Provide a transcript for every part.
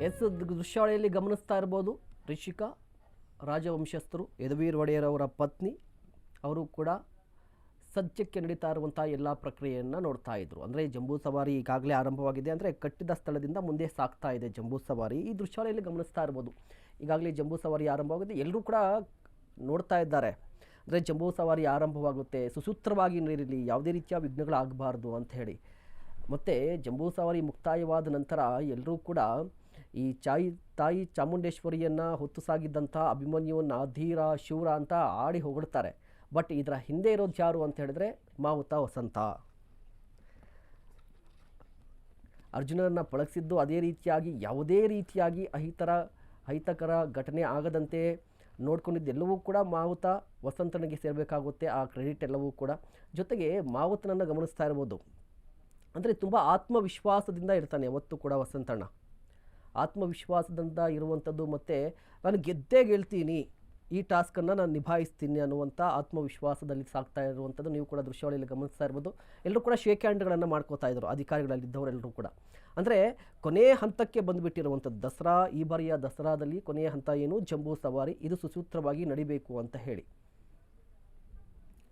S ದೃಶ್ಯಾವಳಿಯಲ್ಲಿ ಗಮನಿಸ್ತಾ ಇರ್ಬೋದು ರಿಷಿಕಾ ರಾಜವಂಶಸ್ಥರು ಯದುವೀರ್ ಒಡೆಯರ್ ಅವರ ಪತ್ನಿ ಅವರು ಕೂಡ ಸದ್ಯಕ್ಕೆ ನಡೀತಾ ಇರುವಂಥ ಎಲ್ಲ ಪ್ರಕ್ರಿಯೆಯನ್ನು ನೋಡ್ತಾ ಇದ್ರು. ಅಂದರೆ ಜಂಬೂ ಸವಾರಿ ಈಗಾಗಲೇ ಆರಂಭವಾಗಿದೆ, ಅಂದರೆ ಕಟ್ಟಿದ ಸ್ಥಳದಿಂದ ಮುಂದೆ ಸಾಗ್ತಾ ಇದೆ ಜಂಬೂ ಸವಾರಿ. ಈ ದೃಶ್ಯಾವಳಿಯಲ್ಲಿ ಗಮನಿಸ್ತಾ ಇರ್ಬೋದು ಈಗಾಗಲೇ ಜಂಬೂ ಸವಾರಿ ಆರಂಭವಾಗಿದೆ, ಎಲ್ಲರೂ ಕೂಡ ನೋಡ್ತಾ ಇದ್ದಾರೆ. ಅಂದರೆ ಜಂಬೂ ಸವಾರಿ ಆರಂಭವಾಗುತ್ತೆ, ಸುಸೂತ್ರವಾಗಿ ನೀರಿರಲಿ, ಯಾವುದೇ ರೀತಿಯ ವಿಘ್ನಗಳಾಗಬಾರ್ದು ಅಂತ ಹೇಳಿ. ಮತ್ತು ಜಂಬೂ ಸವಾರಿ ಮುಕ್ತಾಯವಾದ ನಂತರ ಎಲ್ಲರೂ ಕೂಡ ಈ ತಾಯಿ ಚಾಮುಂಡೇಶ್ವರಿಯನ್ನು ಹೊತ್ತು ಸಾಗಿದ್ದಂಥ ಅಭಿಮನ್ಯುವನ್ನು ಧೀರ ಶೂರ ಅಂತ ಆಡಿ ಹೊಗಳ್ತಾರೆ. ಬಟ್ ಇದರ ಹಿಂದೆ ಇರೋದು ಯಾರು ಅಂತ ಹೇಳಿದ್ರೆ ಮಾವುತ ವಸಂತ. ಅರ್ಜುನನನ್ನು ಪಳಗಿಸಿದ್ದು ಅದೇ ರೀತಿಯಾಗಿ ಯಾವುದೇ ರೀತಿಯಾಗಿ ಅಹಿತಕರ ಘಟನೆ ಆಗದಂತೆ ನೋಡ್ಕೊಂಡಿದ್ದೆಲ್ಲವೂ ಕೂಡ ಮಾವುತ ವಸಂತನಿಗೆ ಸೇರಬೇಕಾಗುತ್ತೆ, ಆ ಕ್ರೆಡಿಟ್ ಎಲ್ಲವೂ ಕೂಡ. ಜೊತೆಗೆ ಮಾವುತನನ್ನು ಗಮನಿಸ್ತಾ ಇರ್ಬೋದು, ಅಂದರೆ ತುಂಬ ಆತ್ಮವಿಶ್ವಾಸದಿಂದ ಇರ್ತಾನೆ ಯಾವತ್ತೂ ಕೂಡ ವಸಂತಣ್ಣ. ಆತ್ಮವಿಶ್ವಾಸದಿಂದ ಇರುವಂಥದ್ದು, ಮತ್ತು ನಾನು ಗೆದ್ದೇ ಗೆಲ್ತೀನಿ, ಈ ಟಾಸ್ಕನ್ನು ನಾನು ನಿಭಾಯಿಸ್ತೀನಿ ಅನ್ನುವಂಥ ಆತ್ಮವಿಶ್ವಾಸದಲ್ಲಿ ಸಾಗ್ತಾ ಇರುವಂಥದ್ದು ನೀವು ಕೂಡ ದೃಶ್ಯಾವಳಿಯಲ್ಲಿ ಗಮನಿಸ್ತಾ ಇರ್ಬೋದು. ಎಲ್ಲರೂ ಕೂಡ ಶೇಕ್ ಹ್ಯಾಂಡ್ಗಳನ್ನು ಮಾಡ್ಕೋತಾ ಇದ್ರು ಅಧಿಕಾರಿಗಳಲ್ಲಿದ್ದವರೆಲ್ಲರೂ ಕೂಡ. ಅಂದರೆ ಕೊನೆಯ ಹಂತಕ್ಕೆ ಬಂದುಬಿಟ್ಟಿರುವಂಥದ್ದು ದಸರಾ, ಈ ಬಾರಿಯ ದಸರಾದಲ್ಲಿ ಕೊನೆಯ ಹಂತ ಏನು, ಜಂಬೂ ಸವಾರಿ, ಇದು ಸುಸೂತ್ರವಾಗಿ ನಡಿಬೇಕು ಅಂತ ಹೇಳಿ.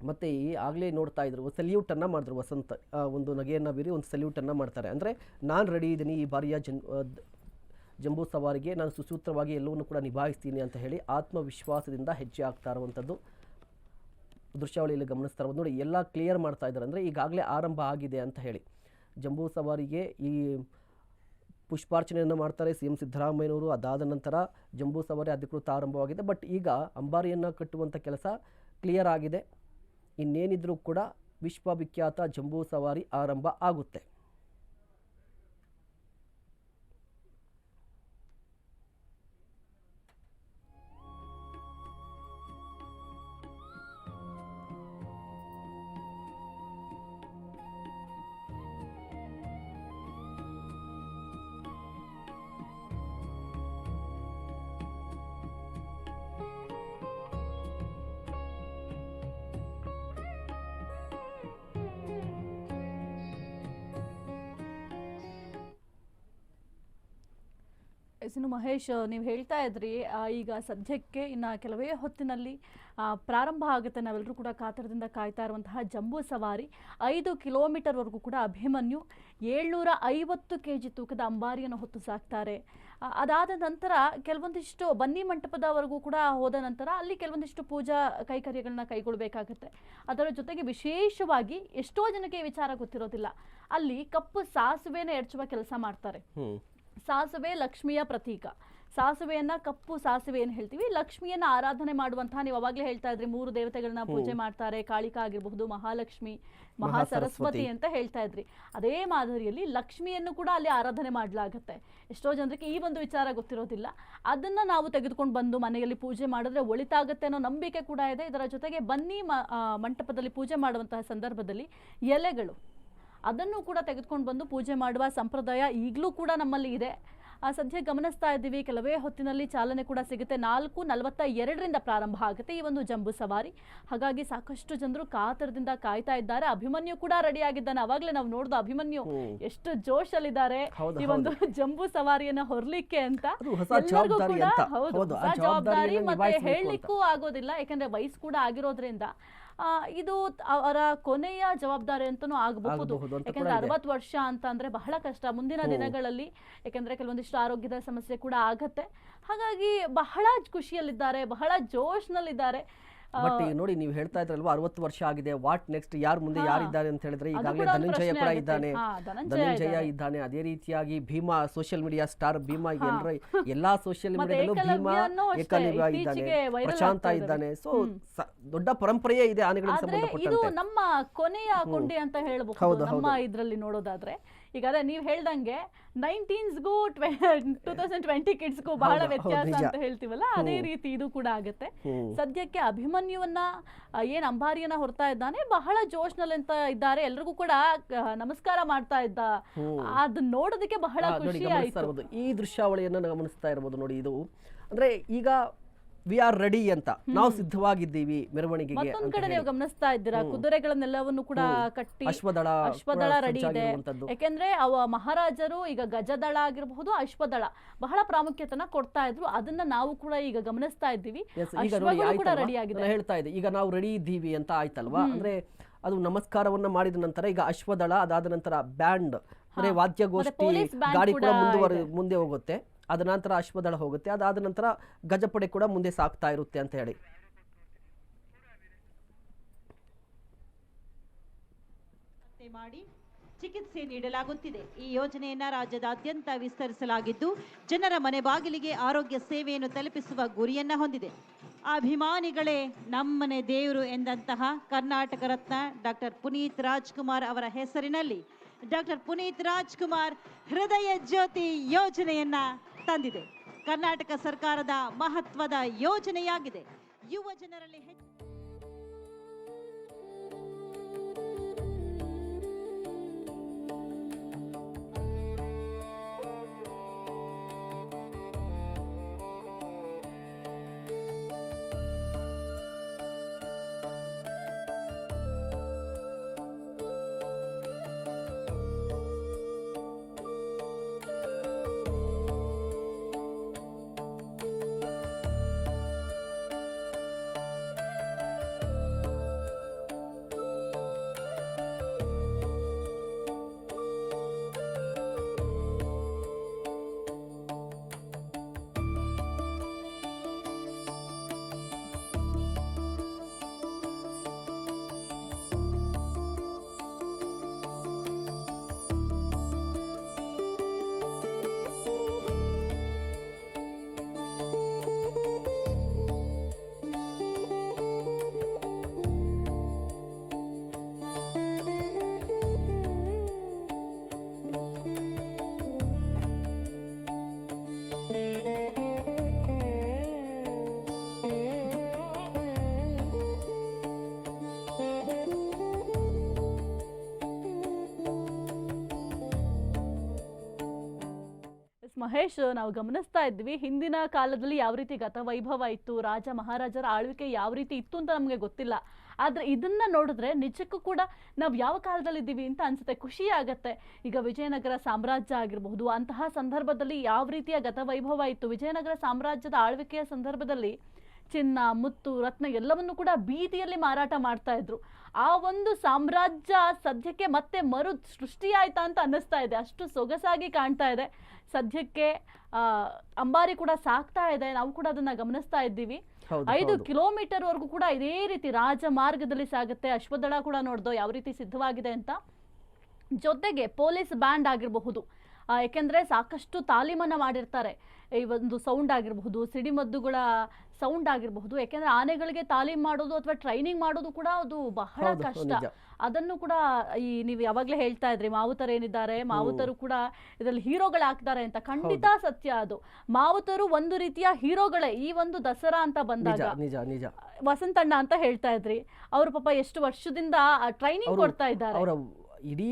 ಮತ್ತು ಆಗಲೇ ನೋಡ್ತಾ ಇದ್ರು ಸಲ್ಯೂಟನ್ನು ಮಾಡಿದ್ರು ವಸಂತ, ಒಂದು ನಗೆಯನ್ನು ಬೀರಿ ಒಂದು ಸಲ್ಯೂಟನ್ನು ಮಾಡ್ತಾರೆ. ಅಂದರೆ ನಾನು ರೆಡಿ ಇದ್ದೀನಿ, ಈ ಬಾರಿಯ ಜಂಬೂ ಸವಾರಿಗೆ ನಾನು ಸುಸೂತ್ರವಾಗಿ ಎಲ್ಲವನ್ನೂ ಕೂಡ ನಿಭಾಯಿಸ್ತೀನಿ ಅಂತ ಹೇಳಿ ಆತ್ಮವಿಶ್ವಾಸದಿಂದ ಹೆಜ್ಜೆ ಆಗ್ತಾ ಇರುವಂಥದ್ದು ದೃಶ್ಯಾವಳಿಯಲ್ಲಿ ಗಮನಿಸ್ತಾ ಇರೋದು. ನೋಡಿ ಎಲ್ಲ ಕ್ಲಿಯರ್ ಮಾಡ್ತಾ ಇದ್ದಾರೆ, ಅಂದರೆ ಈಗಾಗಲೇ ಆರಂಭ ಆಗಿದೆ ಅಂತ ಹೇಳಿ. ಜಂಬೂ ಸವಾರಿಗೆ ಈ ಪುಷ್ಪಾರ್ಚನೆಯನ್ನು ಮಾಡ್ತಾರೆ ಸಿ ಎಂ ಸಿದ್ದರಾಮಯ್ಯನವರು. ಅದಾದ ನಂತರ ಜಂಬೂ ಸವಾರಿ ಅಧಿಕೃತ ಆರಂಭವಾಗಿದೆ. ಬಟ್ ಈಗ ಅಂಬಾರಿಯನ್ನು ಕಟ್ಟುವಂಥ ಕೆಲಸ ಕ್ಲಿಯರ್ ಆಗಿದೆ. ಇನ್ನೇನಿದ್ರೂ ಕೂಡ ವಿಶ್ವವಿಖ್ಯಾತ ಜಂಬೂ ಸವಾರಿ ಆರಂಭ ಆಗುತ್ತೆ. ಇನ್ನು ಮಹೇಶ್, ನೀವು ಹೇಳ್ತಾ ಇದ್ರಿ ಈಗ ಸದ್ಯಕ್ಕೆ ಇನ್ನು ಕೆಲವೇ ಹೊತ್ತಿನಲ್ಲಿ ಪ್ರಾರಂಭ ಆಗುತ್ತೆ, ನಾವೆಲ್ಲರೂ ಕೂಡ ಕಾತರದಿಂದ ಕಾಯ್ತಾ ಇರುವಂತಹ ಜಂಬೂ ಸವಾರಿ. 5 ಕಿಲೋಮೀಟರ್ವರೆಗೂ ಕೂಡ ಅಭಿಮನ್ಯು 750 kg ತೂಕದ ಅಂಬಾರಿಯನ್ನು ಹೊತ್ತು ಸಾಕ್ತಾರೆ. ಅದಾದ ನಂತರ ಕೆಲವೊಂದಿಷ್ಟು ಬನ್ನಿ ಮಂಟಪದವರೆಗೂ ಕೂಡ ಹೋದ ನಂತರ ಅಲ್ಲಿ ಕೆಲವೊಂದಿಷ್ಟು ಪೂಜಾ ಕೈಕರ್ಯಗಳನ್ನ ಕೈಗೊಳ್ಳಬೇಕಾಗುತ್ತೆ. ಅದರ ಜೊತೆಗೆ ವಿಶೇಷವಾಗಿ ಎಷ್ಟೋ ಜನಕ್ಕೆ ಈ ವಿಚಾರ ಗೊತ್ತಿರೋದಿಲ್ಲ, ಅಲ್ಲಿ ಕಪ್ಪು ಸಾಸುವೆನ ಎಡ್ಚುವ ಕೆಲಸ ಮಾಡ್ತಾರೆ. ಸಾಸುವೆ ಲಕ್ಷ್ಮಿಯ ಪ್ರತೀಕ. ಸಾಸುವೆಯನ್ನ ಕಪ್ಪು ಸಾಸುವೆ ಏನು ಹೇಳ್ತೀವಿ, ಲಕ್ಷ್ಮಿಯನ್ನ ಆರಾಧನೆ ಮಾಡುವಂತಹ, ನೀವು ಅವಾಗಲೇ ಹೇಳ್ತಾ ಇದ್ರಿ 3 ದೇವತೆಗಳನ್ನ ಪೂಜೆ ಮಾಡ್ತಾರೆ, ಕಾಳಿಕಾ ಆಗಿರಬಹುದು, ಮಹಾಲಕ್ಷ್ಮಿ, ಮಹಾಸರಸ್ವತಿ ಅಂತ ಹೇಳ್ತಾ ಇದ್ರಿ. ಅದೇ ಮಾದರಿಯಲ್ಲಿ ಲಕ್ಷ್ಮಿಯನ್ನು ಕೂಡ ಅಲ್ಲಿ ಆರಾಧನೆ ಮಾಡಲಾಗುತ್ತೆ. ಎಷ್ಟೋ ಜನರಿಗೆ ಈ ಒಂದು ವಿಚಾರ ಗೊತ್ತಿರೋದಿಲ್ಲ. ಅದನ್ನ ನಾವು ತೆಗೆದುಕೊಂಡು ಬಂದು ಮನೆಯಲ್ಲಿ ಪೂಜೆ ಮಾಡಿದ್ರೆ ಒಳಿತಾಗುತ್ತೆ ಅನ್ನೋ ನಂಬಿಕೆ ಕೂಡ ಇದೆ. ಇದರ ಜೊತೆಗೆ ಬನ್ನಿ ಮಂಟಪದಲ್ಲಿ ಪೂಜೆ ಮಾಡುವಂತಹ ಸಂದರ್ಭದಲ್ಲಿ ಎಲೆಗಳು, ಅದನ್ನು ಕೂಡ ತೆಗೆದುಕೊಂಡು ಬಂದು ಪೂಜೆ ಮಾಡುವ ಸಂಪ್ರದಾಯ ಈಗಲೂ ಕೂಡ ನಮ್ಮಲ್ಲಿ ಇದೆ. ಸದ್ಯ ಗಮನಿಸ್ತಾ ಇದ್ದೀವಿ, ಕೆಲವೇ ಹೊತ್ತಿನಲ್ಲಿ ಚಾಲನೆ ಕೂಡ ಸಿಗುತ್ತೆ. 4:42 ಪ್ರಾರಂಭ ಆಗುತ್ತೆ ಈ ಒಂದು ಜಂಬೂ ಸವಾರಿ. ಹಾಗಾಗಿ ಸಾಕಷ್ಟು ಜನರು ಕಾತರದಿಂದ ಕಾಯ್ತಾ ಇದ್ದಾರೆ. ಅಭಿಮನ್ಯು ಕೂಡ ರೆಡಿ ಆಗಿದ್ದಾನೆ. ಅವಾಗಲೇ ನಾವು ನೋಡ್ದು ಅಭಿಮನ್ಯು ಎಷ್ಟು ಜೋಶಲ್ಲಿದ್ದಾರೆ ಈ ಒಂದು ಜಂಬೂ ಸವಾರಿಯನ್ನ ಹೊರಲಿಕ್ಕೆ ಅಂತ. ಎಲ್ಲರಿಗೂ ಕೂಡ ಹೌದು ಜವಾಬ್ದಾರಿ, ಮತ್ತೆ ಹೇಳಲಿಕ್ಕೂ ಆಗೋದಿಲ್ಲ, ಯಾಕಂದ್ರೆ ವಯಸ್ಸು ಕೂಡ ಆಗಿರೋದ್ರಿಂದ ಇದು ಅವರ ಕೊನೆಯ ಜವಾಬ್ದಾರಿ ಅಂತನೂ ಆಗಬಹುದು. ಯಾಕಂದ್ರೆ 60 ವರ್ಷ ಅಂತ ಅಂದ್ರೆ ಬಹಳ ಕಷ್ಟ ಮುಂದಿನ ದಿನಗಳಲ್ಲಿ, ಯಾಕಂದ್ರೆ ಕೆಲವೊಂದಿಷ್ಟು ಆರೋಗ್ಯದ ಸಮಸ್ಯೆ ಕೂಡ ಆಗತ್ತೆ. ಹಾಗಾಗಿ ಬಹಳ ಖುಷಿಯಲ್ಲಿದ್ದಾರೆ, ಬಹಳ ಜೋಶ್ನಲ್ಲಿದ್ದಾರೆ. ಬಟ್ ನೋಡಿ, ನೀವು ಹೇಳ್ತಾ ಇದ್ರಲ್ವಾ 60 ವರ್ಷ ಆಗಿದೆ, ವಾಟ್ ನೆಕ್ಸ್ಟ್, ಯಾರು ಮುಂದೆ ಯಾರಿದ್ದಾರೆ ಅಂತ ಹೇಳಿದ್ರೆ ಈಗಾಗಲೇ ಧನಂಜಯ ಕೂಡ ಇದ್ದಾನೆ, ಧನಂಜಯ ಇದ್ದಾನೆ. ಅದೇ ರೀತಿಯಾಗಿ Bheema, social media star Bheema, ಎಲ್ಲಾ ಸೋಷಿಯಲ್ ಮೀಡಿಯಾದಲ್ಲೂ ಭೀಮಾ, ಏಕಲವ್ಯ ಇದ್ದಾನೆ, ಪ್ರಶಾಂತ ಇದ್ದಾನೆ. ಸೊ ದೊಡ್ಡ ಪರಂಪರೆಯೇ ಇದೆ ಆನೆಗಳಿಗೆ ಸಂಬಂಧಪಟ್ಟಂತೆ. ಇದು ನಮ್ಮ ಕೊನೆಯ ಕೊಂಡಿ ಅಂತ ಹೇಳಬಹುದು ನಮ್ಮ ಇದ್ರಲ್ಲಿ ನೋಡೋದಾದ್ರೆ. ಈಗ ಅದೇ ನೀವು ಹೇಳ್ದಂಗೆ 19ಸ್ಗೂ 2020 ಕಿಡ್ಸ್ಗೂ ಬಹಳ ವ್ಯತ್ಯಾಸ ಅಂತ ಹೇಳ್ತೀವಲ್ಲ, ಅದೇ ರೀತಿ ಇದು ಕೂಡ ಆಗುತ್ತೆ. ಸದ್ಯಕ್ಕೆ ಅಭಿಮನ್ಯುವನ್ನ ಏನ್ ಅಂಬಾರಿಯನ್ನ ಹೊರತಾ ಇದ್ದಾನೆ, ಬಹಳ ಜೋಶ್ನಲ್ಲಿ ಅಂತ ಇದ್ದಾರೆ. ಎಲ್ರಿಗೂ ಕೂಡ ನಮಸ್ಕಾರ ಮಾಡ್ತಾ ಇದ್ದ, ಅದನ್ನ ನೋಡೋದಕ್ಕೆ ಬಹಳ ಖುಷಿ ಆಯ್ತು. ಈ ದೃಶ್ಯಾವಳಿಯನ್ನ ಗಮನಿಸ್ತಾ ಇರಬಹುದು ನೋಡಿ. ಇದು ಅಂದ್ರೆ ಈಗ ವಿ ಆರ್ ರೆಡಿ ಅಂತ, ನಾವು ಸಿದ್ಧವಾಗಿದ್ದೀವಿ ಮೆರವಣಿಗೆಗೆ ಮತ್ತೊಂದ್ ಅಂತ ಕಡೆ ಹೇಳಿ. ನೀವು ಗಮನಿಸ್ತಾ ಇದ್ದೀರಾ, ಕುದುರೆಗಳನ್ನೆಲ್ಲವನ್ನು ಕೂಡ ಕಟ್ಟಿ ಅಶ್ವದಳ ರೆಡಿ ಇದೆ. ಯಾಕೆಂದ್ರೆ ಅವ ಮಹಾರಾಜರು ಈಗ ಗಜದಳ ಆಗಿರಬಹುದು, ಅಶ್ವದಳ ಬಹಳ ಪ್ರಾಮುಖ್ಯತೆನ ಕೊಡ್ತಾ ಇದ್ರು. ಅದನ್ನ ನಾವು ಕೂಡ ಈಗ ಗಮನಿಸ್ತಾ ಇದ್ದೀವಿ. ಅಶ್ವಗಳು ಕೂಡ ರೆಡಿ ಆಗಿದೆ. ಹೇಳ್ತಾ ಇದೆ, ಈಗ ನಾವು ರೆಡಿ ಇದ್ದೀವಿ ಅಂತ ಆಯ್ತಲ್ವಾ. ಅಂದ್ರೆ ಅದು ನಮಸ್ಕಾರವನ್ನ ಮಾಡಿದ ನಂತರ ಈಗ ಅಶ್ವದಳ, ಅದಾದ ನಂತರ ಬ್ಯಾಂಡ್ ಅಂದ್ರೆ ವಾದ್ಯಗೋಷ್ಠಿ, ಗಾಡಿ ಕೂಡ ಮುಂದೆ ಹೋಗುತ್ತೆ. ಅದ ನಂತರ ಅಶ್ವದಳ ಹೋಗುತ್ತೆ, ಅದಾದ ನಂತರ ಗಜಪಡೆ ಕೂಡ ಮುಂದೆ ಸಾಕ್ತಾ ಇರುತ್ತೆ ಅಂತ ಹೇಳಿ. ಮಾಡಿ ಚಿಕಿತ್ಸೆ ನೀಡಲಾಗುತ್ತಿದೆ. ಈ ಯೋಜನೆಯನ್ನ ರಾಜ್ಯದಾದ್ಯಂತ ವಿಸ್ತರಿಸಲಾಗಿದ್ದು ಜನರ ಮನೆ ಬಾಗಿಲಿಗೆ ಆರೋಗ್ಯ ಸೇವೆಯನ್ನು ತಲುಪಿಸುವ ಗುರಿಯನ್ನ ಹೊಂದಿದೆ. ಅಭಿಮಾನಿಗಳೇ ನಮ್ಮನೆ ದೇವರು ಎಂದಂತಹ ಕರ್ನಾಟಕ ರತ್ನ ಡಾಕ್ಟರ್ ಪುನೀತ್ ರಾಜ್ಕುಮಾರ್ ಅವರ ಹೆಸರಿನಲ್ಲಿ ಡಾಕ್ಟರ್ ಪುನೀತ್ ರಾಜ್ಕುಮಾರ್ ಹೃದಯ ಜ್ಯೋತಿ ಯೋಜನೆಯನ್ನ ತಂದಿದೆ. ಕರ್ನಾಟಕ ಸರ್ಕಾರದ ಮಹತ್ವದ ಯೋಜನೆಯಾಗಿದೆ. ಯುವ ಜನರಲ್ಲಿ ಮಹೇಶ್, ನಾವು ಗಮನಿಸ್ತಾ ಇದ್ವಿ ಹಿಂದಿನ ಕಾಲದಲ್ಲಿ ಯಾವ ರೀತಿ ಗತವೈಭವ ಇತ್ತು, ರಾಜ ಮಹಾರಾಜರ ಆಳ್ವಿಕೆ ಯಾವ ರೀತಿ ಇತ್ತು ಅಂತ ನಮಗೆ ಗೊತ್ತಿಲ್ಲ. ಆದ್ರೆ ಇದನ್ನ ನೋಡಿದ್ರೆ ನಿಜಕ್ಕೂ ಕೂಡ ನಾವು ಯಾವ ಕಾಲದಲ್ಲಿ ಇದ್ದೀವಿ ಅಂತ ಅನ್ಸುತ್ತೆ, ಖುಷಿ ಆಗತ್ತೆ. ಈಗ ವಿಜಯನಗರ ಸಾಮ್ರಾಜ್ಯ ಆಗಿರಬಹುದು, ಅಂತಹ ಸಂದರ್ಭದಲ್ಲಿ ಯಾವ ರೀತಿಯ ಗತವೈಭವ ಇತ್ತು. ವಿಜಯನಗರ ಸಾಮ್ರಾಜ್ಯದ ಆಳ್ವಿಕೆಯ ಸಂದರ್ಭದಲ್ಲಿ ಚಿನ್ನ, ಮುತ್ತು, ರತ್ನ ಎಲ್ಲವನ್ನು ಕೂಡ ಬೀದಿಯಲ್ಲಿ ಮಾರಾಟ ಮಾಡ್ತಾ ಇದ್ರು. ಆ ಒಂದು ಸಾಮ್ರಾಜ್ಯ ಸದ್ಯಕ್ಕೆ ಮತ್ತೆ ಮರು ಸೃಷ್ಟಿಯಾಯ್ತಾ ಅಂತ ಅನ್ನಿಸ್ತಾ ಇದೆ. ಅಷ್ಟು ಸೊಗಸಾಗಿ ಕಾಣ್ತಾ ಇದೆ. ಸದ್ಯಕ್ಕೆ ಅಂಬಾರಿ ಕೂಡ ಸಾಕ್ತಾ ಇದೆ, ನಾವು ಕೂಡ ಅದನ್ನ ಗಮನಿಸ್ತಾ ಇದ್ದೀವಿ. 5 ಕಿಲೋಮೀಟರ್ ವರೆಗೂ ಕೂಡ ಇದೇ ರೀತಿ ರಾಜಮಾರ್ಗದಲ್ಲಿ ಸಾಗುತ್ತೆ. ಅಶ್ವದಳ ಕೂಡ ನೋಡ್ದೋ ಯಾವ ರೀತಿ ಸಿದ್ಧವಾಗಿದೆ ಅಂತ. ಜೊತೆಗೆ ಪೊಲೀಸ್ ಬ್ಯಾಂಡ್ ಆಗಿರಬಹುದು, ಯಾಕೆಂದ್ರೆ ಸಾಕಷ್ಟು ತಾಲೀಮನ್ನ ಮಾಡಿರ್ತಾರೆ. ಈ ಒಂದು ಸೌಂಡ್ ಆಗಿರಬಹುದು, ಸಿಡಿಮದ್ದುಗಳ ಸೌಂಡ್ ಆಗಿರಬಹುದು. ಯಾಕೆಂದ್ರೆ ಆನೆಗಳಿಗೆ ತಾಲೀಮ್ ಮಾಡೋದು ಅಥವಾ ಟ್ರೈನಿಂಗ್ ಮಾಡೋದು ಕೂಡ ಅದು ಬಹಳ ಕಷ್ಟ. ಅದನ್ನು ಕೂಡ ಈ ನೀವು ಯಾವಾಗ್ಲೇ ಹೇಳ್ತಾ ಇದ್ರಿ, ಮಾವುತರು ಏನಿದ್ದಾರೆ, ಮಾವುತರು ಕೂಡ ಇದರಲ್ಲಿ ಹೀರೋಗಳಾಗ್ತಾರೆ ಅಂತ. ಖಂಡಿತ ಸತ್ಯ ಅದು. ಮಾವುತರು ಒಂದು ರೀತಿಯ ಹೀರೋಗಳೇ ಈ ಒಂದು ದಸರಾ ಅಂತ ಬಂದಾಗ. ವಸಂತಣ್ಣ ಅಂತ ಹೇಳ್ತಾ ಇದ್ರಿ, ಅವರು ಪಾಪ ಎಷ್ಟು ವರ್ಷದಿಂದ ಟ್ರೈನಿಂಗ್ ಕೊಡ್ತಾ ಇದ್ದಾರೆ. ಇಡೀ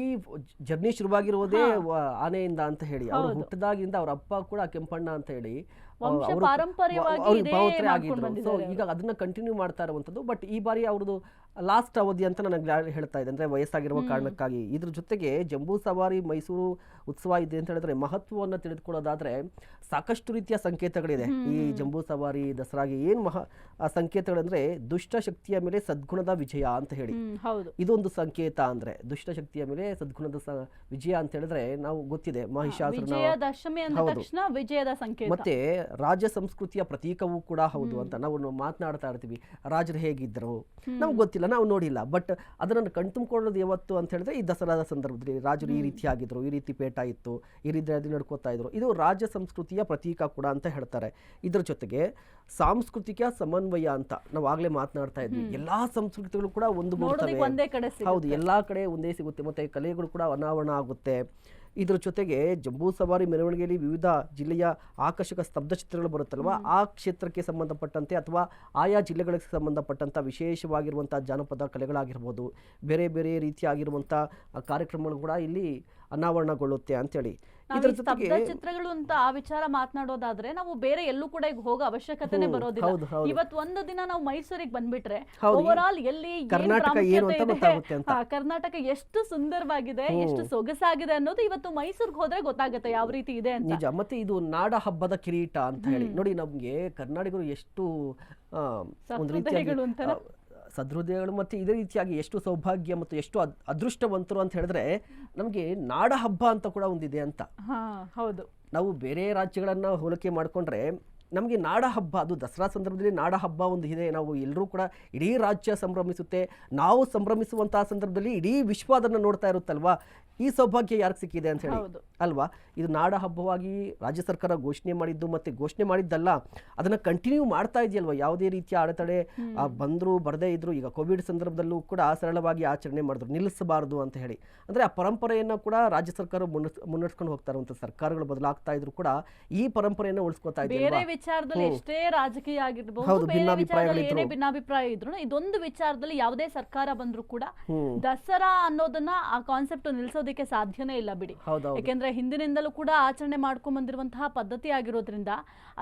ಜರ್ನಿ ಶುರುವಾಗಿರುವುದೇ ಆನೆಯಿಂದ ಅಂತ ಹೇಳಿ. ಅವರು ಹುಟ್ಟದಾಗಿಂದ ಅವ್ರ ಅಪ್ಪ ಕೂಡ ಕೆಂಪಣ್ಣ ಅಂತ ಹೇಳಿ ಆಗಿದ್ರು. ಈಗ ಅದನ್ನ ಕಂಟಿನ್ಯೂ ಮಾಡ್ತಾ ಇರುವಂತದ್ದು. ಬಟ್ ಈ ಬಾರಿ ಅವ್ರದ್ದು ಲಾಸ್ಟ್ ಅವಧಿ ಅಂತ ನನಗೆ ಹೇಳ್ತಾ ಇದೆ, ಅಂದ್ರೆ ವಯಸ್ಸಾಗಿರುವ ಕಾರಣಕ್ಕಾಗಿ. ಇದ್ರ ಜೊತೆಗೆ ಜಂಬೂ ಸವಾರಿ ಮೈಸೂರು ಉತ್ಸವ ಇದೆ ಅಂತ ಹೇಳಿದ್ರೆ ಮಹತ್ವವನ್ನು ತಿಳಿದುಕೊಳ್ಳೋದಾದ್ರೆ ಸಾಕಷ್ಟು ರೀತಿಯ ಸಂಕೇತಗಳಿದೆ ಈ ಜಂಬೂ ಸವಾರಿ ದಸರಾಗೆ. ಏನ್ ಸಂಕೇತಗಳಂದ್ರೆ ದುಷ್ಟ ಶಕ್ತಿಯ ಮೇಲೆ ಸದ್ಗುಣದ ವಿಜಯ ಅಂತ ಹೇಳಿ. ಇದೊಂದು ಸಂಕೇತ. ಅಂದ್ರೆ ದುಷ್ಟ ಶಕ್ತಿಯ ಮೇಲೆ ಸದ್ಗುಣದ ವಿಜಯ ಅಂತ ಹೇಳಿದ್ರೆ ನಾವು ಗೊತ್ತಿದೆ, ಮಹಿಷಾಸುರನ ವಿಜಯದ ಸಂಕೇತ. ಮತ್ತೆ ರಾಜ ಸಂಸ್ಕೃತಿಯ ಪ್ರತೀಕವೂ ಕೂಡ ಹೌದು ಅಂತ ನಾವು ಮಾತನಾಡ್ತಾ ಇರ್ತೀವಿ. ರಾಜರು ಹೇಗಿದ್ರು ನಮ್ಗೆ ಗೊತ್ತಿಲ್ಲ, ನಾವು ನೋಡಿಲ್ಲ. ಬಟ್ ಅದನ್ನು ಕಣ್ತುಂಬಿಕೊಳ್ಳೋದು ಯಾವತ್ತು ಅಂತ ಹೇಳಿದ್ರೆ ಈ ದಸರಾದ ಸಂದರ್ಭದಲ್ಲಿ ರಾಜರು ಈ ರೀತಿ ಆಗಿದ್ರು, ಈ ರೀತಿ ಪೇಟ ಇತ್ತು, ಈ ರೀತಿ ನಡ್ಕೋತಾ ಇದ್ರು. ಇದು ರಾಜ ಸಂಸ್ಕೃತಿಯ ಪ್ರತೀಕ ಕೂಡ ಅಂತ ಹೇಳ್ತಾರೆ. ಇದ್ರ ಜೊತೆಗೆ ಸಾಂಸ್ಕೃತಿಕ ಸಮನ್ವಯ ಅಂತ ನಾವು ಆಗ್ಲೇ ಮಾತನಾಡ್ತಾ ಇದ್ವಿ. ಎಲ್ಲಾ ಸಂಸ್ಕೃತಿಗಳು ಕೂಡ ಹೌದು, ಎಲ್ಲಾ ಕಡೆ ಒಂದೇ ಸಿಗುತ್ತೆ. ಮತ್ತೆ ಕಲೆಗಳು ಕೂಡ ಅನಾವರಣ ಆಗುತ್ತೆ. ಇದ್ರ ಜೊತೆಗೆ ಜಂಬೂ ಸವಾರಿ ಮೆರವಣಿಗೆಯಲ್ಲಿ ವಿವಿಧ ಜಿಲ್ಲೆಯ ಆಕರ್ಷಕ ಸ್ತಬ್ಧ ಚಿತ್ರಗಳು ಬರುತ್ತಲ್ವಾ, ಆ ಕ್ಷೇತ್ರಕ್ಕೆ ಸಂಬಂಧಪಟ್ಟಂತೆ ಅಥವಾ ಆಯಾ ಜಿಲ್ಲೆಗಳಿಗೆ ಸಂಬಂಧಪಟ್ಟಂತ ವಿಶೇಷವಾಗಿರುವಂತಹ ಜಾನಪದ ಕಲೆಗಳಾಗಿರ್ಬೋದು, ಬೇರೆ ಬೇರೆ ರೀತಿಯಾಗಿರುವಂಥ ಕಾರ್ಯಕ್ರಮಗಳು ಕೂಡ ಇಲ್ಲಿ ಅನಾವರಣಗೊಳ್ಳುತ್ತೆ ಅಂತೇಳಿ. ನಾವು ಇದರ ಈ ಸ್ತಬ್ಧ ಜೊತೆಗೆ ಚಿತ್ರಗಳು ಅಂತ ಆ ವಿಚಾರ ಮಾತನಾಡೋದಾದ್ರೆ ನಾವು ಬೇರೆ ಎಲ್ಲೂ ಕೂಡ ಈಗ ಹೋಗೋ ಅವಶ್ಯಕತೆನೆ ಬರೋದಿಲ್ಲ. ಹೌದು, ಹೌದು. ಇವತ್ತು ಒಂದು ದಿನ ನಾವು ಮೈಸೂರಿಗೆ ಬಂದ್ಬಿಟ್ರೆ ಹೌದು, ಓವರ್ ಆಲ್ ಎಲ್ಲಿ ಏನ್ ಕರ್ನಾಟಕ ಏನು ಅಂತ ಪ್ರಾಮುಖ್ಯತೆ ಇದೆ, ಗೊತ್ತಾಗುತ್ತೆ ಅಂತ. ಕರ್ನಾಟಕ ಎಷ್ಟು ಸುಂದರವಾಗಿದೆ, ಎಷ್ಟು ಸೊಗಸಾಗಿದೆ ಅನ್ನೋದು ಇವತ್ತು ಮೈಸೂರಿಗೆ ಹೋದ್ರೆ ಗೊತ್ತಾಗುತ್ತೆ ಯಾವ ರೀತಿ ಇದೆ ಅಂತ. ನಿಜ. ಮತ್ತೆ ಇದು ನಾಡ ಹಬ್ಬದ ಕಿರೀಟ ಅಂತ ಹೇಳಿ ನೋಡಿ, ನಮ್ಗೆ ಕನ್ನಡಿಗರು ಎಷ್ಟು ಒಂದು ರೀತಿಯಾಗಿ ಸಹೃದಯಿಗಳು ಅಂತಾನೆ. ಸಹೃದಯಗಳು ಮತ್ತೆ ಇದೇ ರೀತಿಯಾಗಿ ಎಷ್ಟು ಸೌಭಾಗ್ಯ ಮತ್ತು ಎಷ್ಟು ಅದೃಷ್ಟವಂತರು ಅಂತ ಹೇಳಿದ್ರೆ ನಮಗೆ ನಾಡ ಹಬ್ಬ ಅಂತ ಕೂಡ ಒಂದಿದೆ ಅಂತ. ಹಾ ಹೌದು. ನಾವು ಬೇರೆ ರಾಜ್ಯಗಳನ್ನ ಹೋಲಿಕೆ ಮಾಡಿಕೊಂಡ್ರೆ ನಮಗೆ ನಾಡ ಹಬ್ಬ, ಅದು ದಸರಾ ಸಂದರ್ಭದಲ್ಲಿ ನಾಡ ಹಬ್ಬ ಒಂದು ಇದೆ. ನಾವು ಎಲ್ಲರೂ ಕೂಡ ಇಡೀ ರಾಜ್ಯ ಸಂಭ್ರಮಿಸುತ್ತೆ. ನಾವು ಸಂಭ್ರಮಿಸುವಂತಹ ಸಂದರ್ಭದಲ್ಲಿ ಇಡೀ ವಿಶ್ವ ಅದನ್ನು ನೋಡ್ತಾ ಇರುತ್ತಲ್ವಾ. ಈ ಸೌಭಾಗ್ಯ ಯಾರಿಗೆ ಸಿಕ್ಕಿದೆ ಅಂತ ಹೇಳಿ ಅಲ್ವಾ. ಇದು ನಾಡ ಹಬ್ಬವಾಗಿ ರಾಜ್ಯ ಸರ್ಕಾರ ಘೋಷಣೆ ಮಾಡಿದ್ದು, ಮತ್ತೆ ಘೋಷಣೆ ಮಾಡಿದ್ದಲ್ಲ, ಅದನ್ನ ಕಂಟಿನ್ಯೂ ಮಾಡ್ತಾ ಇದೆಯಲ್ವಾ. ಯಾವುದೇ ರೀತಿಯ ಅಡೆತಡೆ ಬಂದ್ರು ಬರದೇ ಇದ್ರು, ಈಗ ಕೋವಿಡ್ ಸಂದರ್ಭದಲ್ಲೂ ಕೂಡ ಸರಳವಾಗಿ ಆಚರಣೆ ಮಾಡಿದ್ರು, ನಿಲ್ಲಿಸಬಾರದು ಅಂತ ಹೇಳಿ. ಅಂದ್ರೆ ಆ ಪರಂಪರೆಯನ್ನು ಕೂಡ ರಾಜ್ಯ ಸರ್ಕಾರ ಮುನ್ನಡೆಸ್ಕೊಂಡು ಹೋಗ್ತಾ ಇರುವಂತ ಸರ್ಕಾರಗಳು ಬದಲಾಗ್ತಾ ಇದ್ರು ಕೂಡ ಈ ಪರಂಪರೆಯನ್ನು ಉಳಿಸ್ಕೊತಾ ಬೇರೆ ವಿಚಾರದಲ್ಲಿ ಎಷ್ಟೇ ರಾಜಕೀಯ ಆಗಿರ್ಬೋದು, ಏನೇ ಭಿನ್ನಾಭಿಪ್ರಾಯ ಇದ್ರು, ಇದೊಂದು ವಿಚಾರದಲ್ಲಿ ಯಾವುದೇ ಸರ್ಕಾರ ಬಂದ್ರು ಕೂಡ ದಸರಾ ಅನ್ನೋದನ್ನ ಆ ಕಾನ್ಸೆಪ್ಟ್ ನಿಲ್ಸೋದಕ್ಕೆ ಸಾಧ್ಯನೇ ಇಲ್ಲ ಬಿಡಿ. ಯಾಕೆಂದ್ರೆ ಹಿಂದಿನಿಂದಲೂ ಕೂಡ ಆಚರಣೆ ಮಾಡ್ಕೊಂಡ್ ಬಂದಿರುವಂತಹ ಪದ್ಧತಿ ಆಗಿರೋದ್ರಿಂದ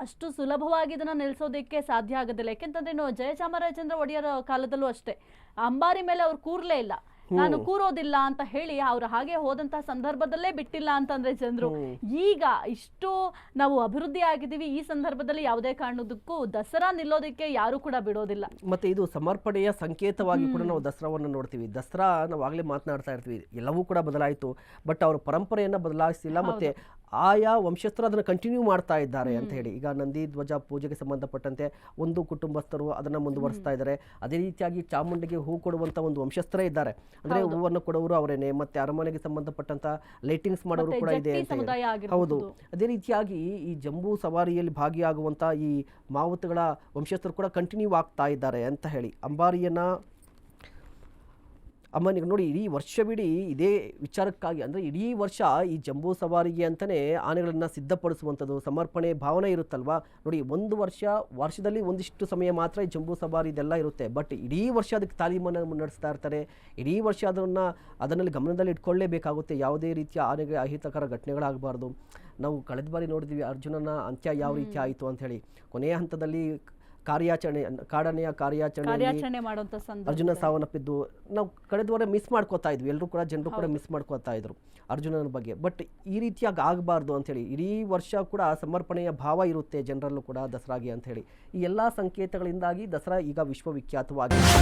ಅಷ್ಟು ಸುಲಭವಾಗಿ ಇದನ್ನ ನಿಲ್ಸೋದಕ್ಕೆ ಸಾಧ್ಯ ಆಗೋದಿಲ್ಲ. ಯಾಕೆಂತಂದ್ರೆ ಇನ್ನು ಜಯಚಾಮರಾಜೇಂದ್ರ ಒಡೆಯರ್ ಕಾಲದಲ್ಲೂ ಅಷ್ಟೇ ಅಂಬಾರಿ ಮೇಲೆ ಅವ್ರು ಕೂರ್ಲೇ ಇಲ್ಲ, ನಾನು ಕೂರೋದಿಲ್ಲ ಅಂತ ಹೇಳಿ ಅವ್ರು ಹಾಗೆ ಹೋದಂತ ಸಂದರ್ಭದಲ್ಲೇ ಬಿಟ್ಟಿಲ್ಲ ಅಂತಂದ್ರೆ ಜನರು. ಈಗ ಇಷ್ಟು ನಾವು ಅಭಿವೃದ್ಧಿ ಆಗಿದ್ದೀವಿ, ಈ ಸಂದರ್ಭದಲ್ಲಿ ಯಾವುದೇ ಕಾರಣಕ್ಕೂ ದಸರಾ ನಿಲ್ಲೋದಕ್ಕೆ ಯಾರು ಕೂಡ ಬಿಡೋದಿಲ್ಲ. ಮತ್ತೆ ಇದು ಸಮರ್ಪಣೆಯ ಸಂಕೇತವಾಗಿ ಕೂಡ ನಾವು ದಸರಾವನ್ನು ನೋಡ್ತೀವಿ. ದಸರಾ ನಾವು ಆಗ್ಲೇ ಮಾತನಾಡ್ತಾ ಇರ್ತೀವಿ, ಎಲ್ಲವೂ ಕೂಡ ಬದಲಾಯಿತು, ಬಟ್ ಅವ್ರ ಪರಂಪರೆಯನ್ನ ಬದಲಾಯಿಸಿಲ್ಲ. ಮತ್ತೆ ಆಯಾ ವಂಶಸ್ಥರು ಅದನ್ನು ಕಂಟಿನ್ಯೂ ಮಾಡ್ತಾ ಇದ್ದಾರೆ ಅಂತ ಹೇಳಿ. ಈಗ ನಂದಿ ಧ್ವಜ ಪೂಜೆಗೆ ಸಂಬಂಧಪಟ್ಟಂತೆ ಒಂದು ಕುಟುಂಬಸ್ಥರು ಅದನ್ನ ಮುಂದುವರಿಸ್ತಾ ಇದ್ದಾರೆ. ಅದೇ ರೀತಿಯಾಗಿ ಚಾಮುಂಡಿಗೆ ಹೂ ಕೊಡುವಂತ ಒಂದು ವಂಶಸ್ಥರೇ ಇದ್ದಾರೆ, ಅಂದ್ರೆ ಹೂವನ್ನು ಕೊಡೋರು ಅವರೇನೆ. ಮತ್ತೆ ಅರಮನೆಗೆ ಸಂಬಂಧಪಟ್ಟಂತ ಲೈಟಿಂಗ್ಸ್ ಮಾಡೋರು ಕೂಡ ಇದೆ ಅಂತ. ಹೌದು. ಅದೇ ರೀತಿಯಾಗಿ ಈ ಜಂಬೂ ಸವಾರಿಯಲ್ಲಿ ಭಾಗಿಯಾಗುವಂತ ಈ ಮಾವುತಗಳ ವಂಶಸ್ಥರು ಕೂಡ ಕಂಟಿನ್ಯೂ ಆಗ್ತಾ ಇದ್ದಾರೆ ಅಂತ ಹೇಳಿ. ಅಂಬಾರಿಯನ್ನ ಅಮ್ಮನಿಗೆ ನೋಡಿ, ಇಡೀ ವರ್ಷವಿಡೀ ಇದೇ ವಿಚಾರಕ್ಕಾಗಿ, ಅಂದರೆ ಇಡೀ ವರ್ಷ ಈ ಜಂಬೂ ಸವಾರಿಗೆ ಅಂತಲೇ ಆನೆಗಳನ್ನು ಸಿದ್ಧಪಡಿಸುವಂಥದ್ದು, ಸಮರ್ಪಣೆ ಭಾವನೆ ಇರುತ್ತಲ್ವಾ. ನೋಡಿ, ಒಂದು ವರ್ಷದಲ್ಲಿ ಒಂದಿಷ್ಟು ಸಮಯ ಮಾತ್ರ ಈ ಜಂಬೂ ಸವಾರಿ ಇದೆಲ್ಲ ಇರುತ್ತೆ, ಬಟ್ ಇಡೀ ವರ್ಷ ಅದಕ್ಕೆ ತಾಲೀಮನ್ನು ಮುನ್ನಡೆಸ್ತಾ ಇರ್ತಾರೆ. ಇಡೀ ವರ್ಷ ಅದನ್ನಲ್ಲಿ ಗಮನದಲ್ಲಿ ಇಟ್ಕೊಳ್ಳೇಬೇಕಾಗುತ್ತೆ. ಯಾವುದೇ ರೀತಿಯ ಆನೆಗೆ ಅಹಿತಕರ ಘಟನೆಗಳಾಗಬಾರ್ದು. ನಾವು ಕಳೆದ ಬಾರಿ ನೋಡಿದ್ವಿ ಅರ್ಜುನನ ಅಂತ್ಯ ಯಾವ ರೀತಿ ಆಯಿತು ಅಂತ ಹೇಳಿ. ಕೊನೆಯ ಹಂತದಲ್ಲಿ ಕಾಡನೆಯ ಕಾರ್ಯಾಚರಣೆ ಮಾಡುವಂತ ಅರ್ಜುನ ಸಾವನ್ನಪ್ಪಿದ್ದು ನಾವು ಕಳೆದ ವಾರ ಮಿಸ್ ಮಾಡ್ಕೋತಾ ಇದ್ವಿ. ಎಲ್ಲರೂ ಕೂಡ ಜನರು ಕೂಡ ಮಿಸ್ ಮಾಡ್ಕೋತಾ ಇದ್ರು ಅರ್ಜುನನ ಬಗ್ಗೆ. ಬಟ್ ಈ ರೀತಿಯಾಗಿ ಆಗಬಾರ್ದು ಅಂತ ಹೇಳಿ ಇಡೀ ವರ್ಷ ಕೂಡ ಸಮರ್ಪಣೆಯ ಭಾವ ಇರುತ್ತೆ ಜನರಲ್ಲೂ ಕೂಡ ದಸರಾಗೆ ಅಂತ ಹೇಳಿ. ಈ ಎಲ್ಲಾ ಸಂಕೇತಗಳಿಂದಾಗಿ ದಸರಾ ಈಗ ವಿಶ್ವವಿಖ್ಯಾತವಾಗಿದೆ.